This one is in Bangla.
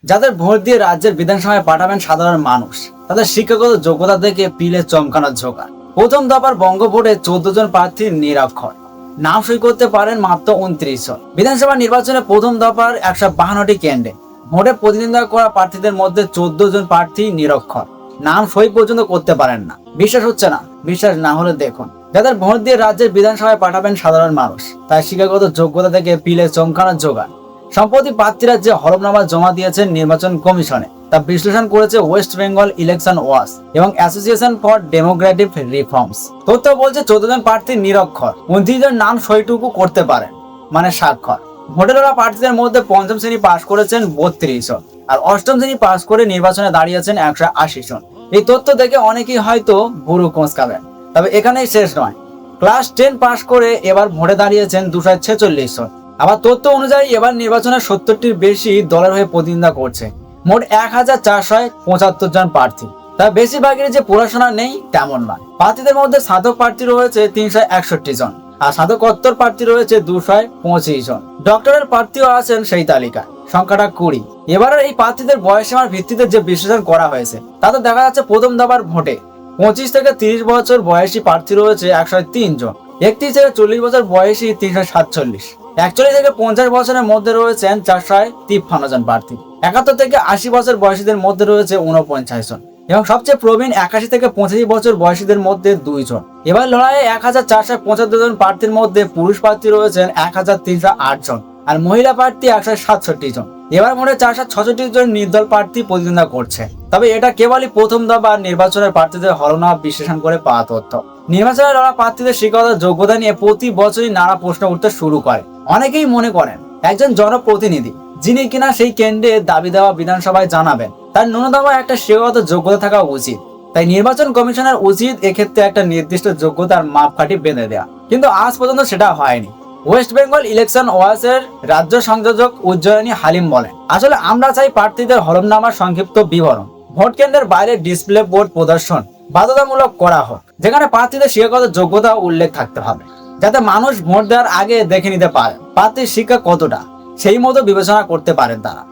যাদের ভোট দিয়ে রাজ্যের বিধানসভায় পাঠাবেন সাধারণ মানুষ, তাদের শিক্ষাগত যোগ্যতা দেখে পিলে চমকানোর জোগাড়। প্রথম দফার বঙ্গ ভোটে 14 জন প্রার্থী নিরক্ষর, নাম সই করতে পারেন মাত্র 29 জন। বিধানসভা নির্বাচনে প্রথম দফার 152টি কেন্দ্রে ভোটে প্রতিদ্বন্দ্বিতা করা প্রার্থীদের মধ্যে 14 জন প্রার্থী নিরক্ষর, নাম সই পর্যন্ত করতে পারেন না। বিশ্বাস হচ্ছে না? বিশ্বাস না হলে দেখুন। যাদের ভোট দিয়ে রাজ্যের বিধানসভায় পাঠাবেন সাধারণ মানুষ, তার শিক্ষাগত যোগ্যতা থেকে পিলে চমকানোর জোগাড়। সম্প্রতি প্রার্থীরা যে হলফনামা জমা দিয়েছেন নির্বাচন কমিশনে, তা বিশ্লেষণ করেছে ওয়েস্ট বেঙ্গল ইলেকশন ওয়াচ এবং অ্যাসোসিয়েশন ফর ডেমোক্রেটিক রিফর্মস। তথ্য বলছে 14 জন প্রার্থী নিরক্ষর, 29 জন নাম সইটুকু করতে পারেন, মানে স্বাক্ষর। ভোটে লড়া প্রার্থীদের মধ্যে পঞ্চম শ্রেণী পাশ করেছেন 32 জন, আর অষ্টম শ্রেণী পাশ করে নির্বাচনে দাঁড়িয়েছেন 180 জন। এই তথ্য দেখে অনেকেই হয়তো ভুরু কোঁচকাবেন, তবে এখানেই শেষ নয়। ক্লাস 10 পাশ করে এবার ভোটে দাঁড়িয়েছেন 246 জন। আবার তথ্য অনুযায়ী এবার নির্বাচনে 70টির বেশি দলের হয়ে প্রতিদ্বন্দ্বিতা করছে মোট 1475 জন প্রার্থী। তার বেশিরভাগের যে পড়াশোনা নেই তেমন নয়। প্রার্থীদের মধ্যে স্নাতক প্রার্থী রয়েছে 361 জন, আর স্নাতকোত্তর প্রার্থী রয়েছে 225 জন। ডক্টরের প্রার্থীও আছেন সেই তালিকায়, সংখ্যাটা 20। এবারের এই প্রার্থীদের বয়সসীমার ভিত্তিতে যে বিশ্লেষণ করা হয়েছে, তাতে দেখা যাচ্ছে প্রথম দফার ভোটে 25 থেকে 30 বছর বয়সী প্রার্থী রয়েছে 103 জন, 31 থেকে 40 বছর বয়সী 347, 41 থেকে 50 বছরের মধ্যে রয়েছেন 453 জন প্রার্থী, 71 থেকে 80 বছর বয়সীদের মধ্যে রয়েছে 49 জন, এবং সবচেয়ে প্রবীণ 81 থেকে 85 বছর বয়সীদের মধ্যে 2 জন। এবার লড়াইয়ে 1475 জন প্রার্থীর মধ্যে পুরুষ প্রার্থী রয়েছেন 1308 জন, আর মহিলা প্রার্থী 167 জন। এবার মোটে 466 জন নির্দল প্রার্থী প্রতিদ্বন্দ্বিতা করছে। তবে এটা কেবলই প্রথম দফা নির্বাচনের প্রার্থীদের হলফনামা বিশ্লেষণ করে পাওয়া তথ্য। নির্বাচনে লড়া প্রার্থীদের শিক্ষাগত যোগ্যতা নিয়ে প্রতি বছরই নানা প্রশ্ন উঠতে শুরু করে। অনেকেই মনে করেন একজন জনপ্রতিনিধি যিনি কিনা সেই কেন্দ্রে দাবি দেওয়া বিধানসভায় জানাবেন, তার ন্যূনতম একটা শিক্ষাগত যোগ্যতা থাকা উচিত। তাই নির্বাচন কমিশনের উচিত এক্ষেত্রে একটা নির্দিষ্ট যোগ্যতার মাপকাঠি বেঁধে দেওয়া, কিন্তু আজ পর্যন্ত সেটা হয়নি। ওয়েস্ট বেঙ্গল ইলেকশন ওয়াচের রাজ্য সংযোজক উজ্জয়িনী হালিম বলেন, আসলে আমরা চাই প্রার্থীদের হলফনামার সংক্ষিপ্ত বিবরণ ভোট কেন্দ্রের বাইরে ডিসপ্লে বোর্ড প্রদর্শন বাধ্যতামূলক করা হোক, যেখানে প্রার্থীদের শিক্ষাগত যোগ্যতা উল্লেখ থাকতে হবে, যাতে মানুষ ভোট দেওয়ার আগে দেখে নিতে পারে প্রার্থীর শিক্ষা কতটা, সেই মতো বিবেচনা করতে পারেন তারা।